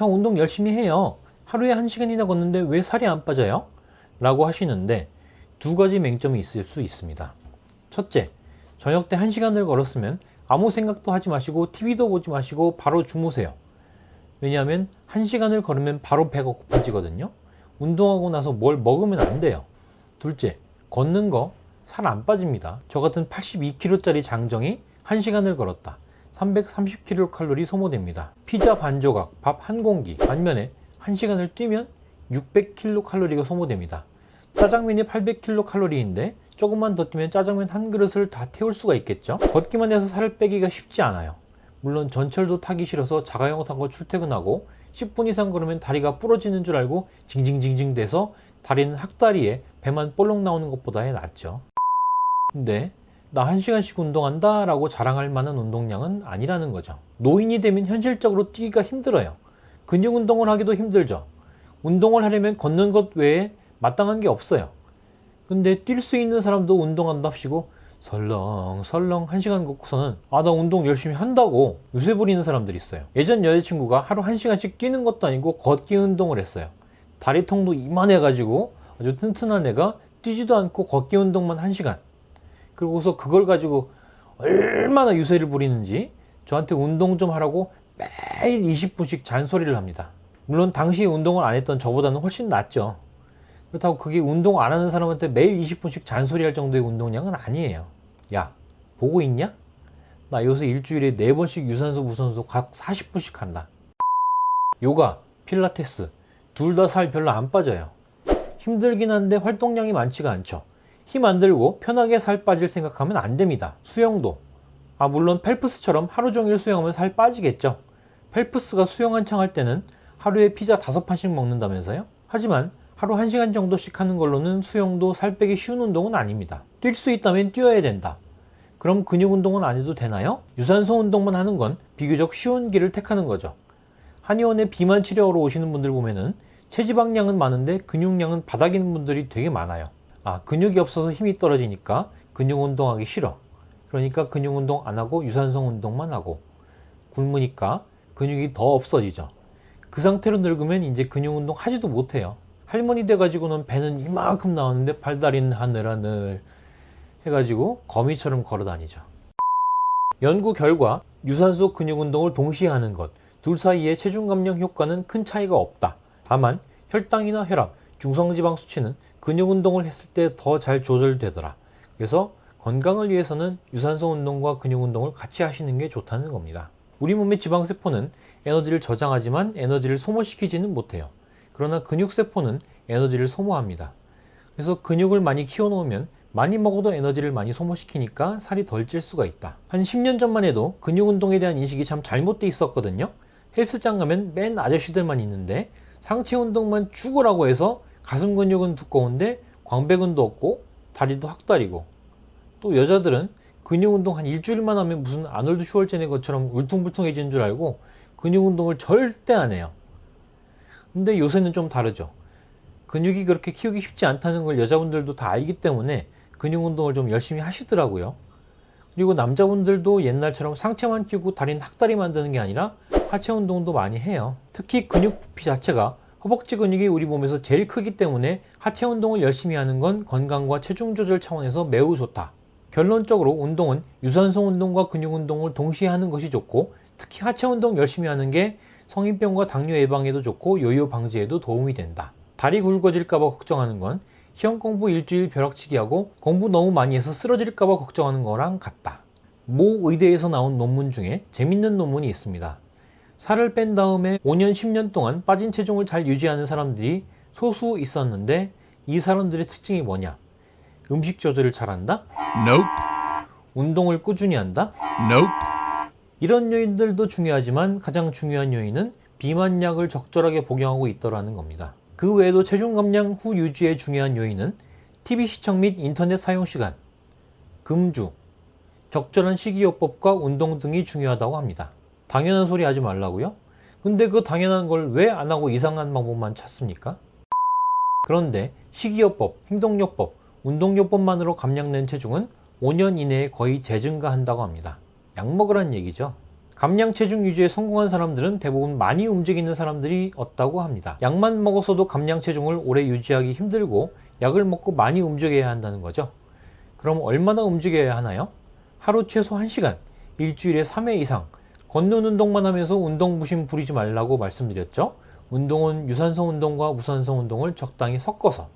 저 운동 열심히 해요. 하루에 1시간이나 걷는데 왜 살이 안 빠져요? 라고 하시는데 두 가지 맹점이 있을 수 있습니다. 첫째, 저녁 때 1시간을 걸었으면 아무 생각도 하지 마시고 TV도 보지 마시고 바로 주무세요. 왜냐하면 1시간을 걸으면 바로 배가 고파지거든요. 운동하고 나서 뭘 먹으면 안 돼요. 둘째, 걷는 거 살 안 빠집니다. 저 같은 82kg짜리 장정이 1시간을 걸었다. 330kcal 소모됩니다. 피자 반 조각, 밥 한 공기 반면에 1시간을 뛰면 600kcal가 소모됩니다. 짜장면이 800kcal인데 조금만 더 뛰면 짜장면 한 그릇을 다 태울 수가 있겠죠. 걷기만 해서 살을 빼기가 쉽지 않아요. 물론 전철도 타기 싫어서 자가용 타고 출퇴근하고 10분 이상 걸으면 다리가 부러지는 줄 알고 징징징징 대서 다리는 학다리에 배만 볼록 나오는 것보다야 낫죠. 근데 나 1시간씩 운동한다 라고 자랑할 만한 운동량은 아니라는 거죠. 노인이 되면 현실적으로 뛰기가 힘들어요. 근육 운동을 하기도 힘들죠. 운동을 하려면 걷는 것 외에 마땅한 게 없어요. 근데 뛸 수 있는 사람도 운동한다 합시고 설렁설렁 1시간 걷고서는 나 운동 열심히 한다고 유세 부리는 사람들이 있어요. 예전 여자친구가 하루 1시간씩 뛰는 것도 아니고 걷기 운동을 했어요. 다리통도 이만해가지고 아주 튼튼한 애가 뛰지도 않고 걷기 운동만 1시간. 그러고서 그걸 가지고 얼마나 유세를 부리는지 저한테 운동 좀 하라고 매일 20분씩 잔소리를 합니다. 물론 당시에 운동을 안 했던 저보다는 훨씬 낫죠. 그렇다고 그게 운동 안 하는 사람한테 매일 20분씩 잔소리할 정도의 운동량은 아니에요. 야, 보고 있냐? 나 요새 일주일에 4번씩 유산소 무산소 각 40분씩 한다. 요가, 필라테스 둘 다 살 별로 안 빠져요. 힘들긴 한데 활동량이 많지가 않죠. 힘 안 들고 편하게 살 빠질 생각하면 안 됩니다. 수영도 물론 펠프스처럼 하루 종일 수영하면 살 빠지겠죠. 펠프스가 수영 한창 할 때는 하루에 피자 5판씩 먹는다면서요? 하지만 하루 1시간 정도씩 하는 걸로는 수영도 살 빼기 쉬운 운동은 아닙니다. 뛸 수 있다면 뛰어야 된다. 그럼 근육 운동은 안 해도 되나요? 유산소 운동만 하는 건 비교적 쉬운 길을 택하는 거죠. 한의원에 비만 치료하러 오시는 분들 보면은 체지방량은 많은데 근육량은 바닥인 분들이 되게 많아요. 근육이 없어서 힘이 떨어지니까 근육 운동하기 싫어. 그러니까 근육 운동 안 하고 유산소 운동만 하고 굶으니까 근육이 더 없어지죠. 그 상태로 늙으면 이제 근육 운동 하지도 못해요. 할머니 돼가지고는 배는 이만큼 나오는데 팔다리는 하늘하늘 해가지고 거미처럼 걸어 다니죠. 연구 결과 유산소 근육 운동을 동시에 하는 것 둘 사이의 체중 감량 효과는 큰 차이가 없다. 다만 혈당이나 혈압, 중성지방 수치는 근육 운동을 했을 때 더 잘 조절되더라. 그래서 건강을 위해서는 유산소 운동과 근육 운동을 같이 하시는 게 좋다는 겁니다. 우리 몸의 지방세포는 에너지를 저장하지만 에너지를 소모시키지는 못해요. 그러나 근육세포는 에너지를 소모합니다. 그래서 근육을 많이 키워놓으면 많이 먹어도 에너지를 많이 소모시키니까 살이 덜 찔 수가 있다. 한 10년 전만 해도 근육 운동에 대한 인식이 참 잘못돼 있었거든요. 헬스장 가면 맨 아저씨들만 있는데 상체 운동만 죽으라고 해서 가슴 근육은 두꺼운데 광배근도 없고 다리도 학다리고 또 여자들은 근육 운동 한 일주일만 하면 무슨 아놀드 슈왈제네 것처럼 울퉁불퉁해지는 줄 알고 근육 운동을 절대 안 해요. 근데 요새는 좀 다르죠. 근육이 그렇게 키우기 쉽지 않다는 걸 여자분들도 다 알기 때문에 근육 운동을 좀 열심히 하시더라고요. 그리고 남자분들도 옛날처럼 상체만 키우고 다리는 학다리 만드는 게 아니라 하체 운동도 많이 해요. 특히 근육 부피 자체가 허벅지 근육이 우리 몸에서 제일 크기 때문에 하체 운동을 열심히 하는 건 건강과 체중 조절 차원에서 매우 좋다. 결론적으로 운동은 유산소 운동과 근육 운동을 동시에 하는 것이 좋고 특히 하체 운동 열심히 하는 게 성인병과 당뇨 예방에도 좋고 요요 방지에도 도움이 된다. 다리 굵어질까봐 걱정하는 건 시험 공부 일주일 벼락치기 하고 공부 너무 많이 해서 쓰러질까봐 걱정하는 거랑 같다. 모 의대에서 나온 논문 중에 재밌는 논문이 있습니다. 살을 뺀 다음에 5년, 10년 동안 빠진 체중을 잘 유지하는 사람들이 소수 있었는데 이 사람들의 특징이 뭐냐? 음식 조절을 잘한다? Nope. 운동을 꾸준히 한다? Nope. 이런 요인들도 중요하지만 가장 중요한 요인은 비만약을 적절하게 복용하고 있더라는 겁니다. 그 외에도 체중 감량 후 유지의 중요한 요인은 TV 시청 및 인터넷 사용 시간, 금주, 적절한 식이요법과 운동 등이 중요하다고 합니다. 당연한 소리 하지 말라고요? 근데 그 당연한 걸 왜 안 하고 이상한 방법만 찾습니까? 그런데 식이요법, 행동요법, 운동요법만으로 감량된 체중은 5년 이내에 거의 재증가한다고 합니다. 약 먹으란 얘기죠. 감량 체중 유지에 성공한 사람들은 대부분 많이 움직이는 사람들이었다고 합니다. 약만 먹었어도 감량 체중을 오래 유지하기 힘들고 약을 먹고 많이 움직여야 한다는 거죠. 그럼 얼마나 움직여야 하나요? 하루 최소 1시간, 일주일에 3회 이상, 걷는 운동만 하면서 운동 부심 부리지 말라고 말씀드렸죠. 운동은 유산소 운동과 무산소 운동을 적당히 섞어서